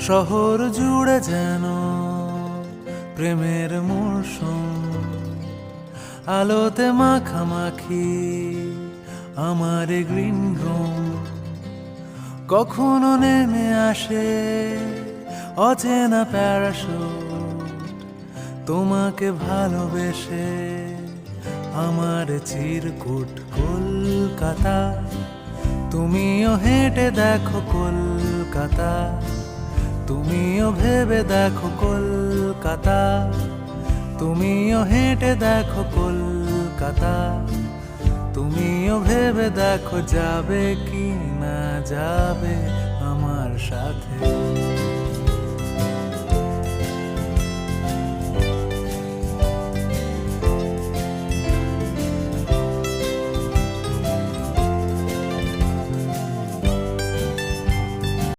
শহর জুড়ে যেন প্রেমের মরশুম, আলোতে মাখামাখি আমার গ্রিন রুম। কখনো নেমে আসে অচেনা প্যারাশুট, তোমাকে ভালোবেসে আমার চিরকুট। কলকাতা, তুমিও হেঁটে দেখো কলকাতা, তুমিও ভেবে দেখো কলকাতা, তুমিও হেঁটে দেখো কলকাতা, তুমিও ভেবে দেখো যাবে কি না যাবে আমার সাথে।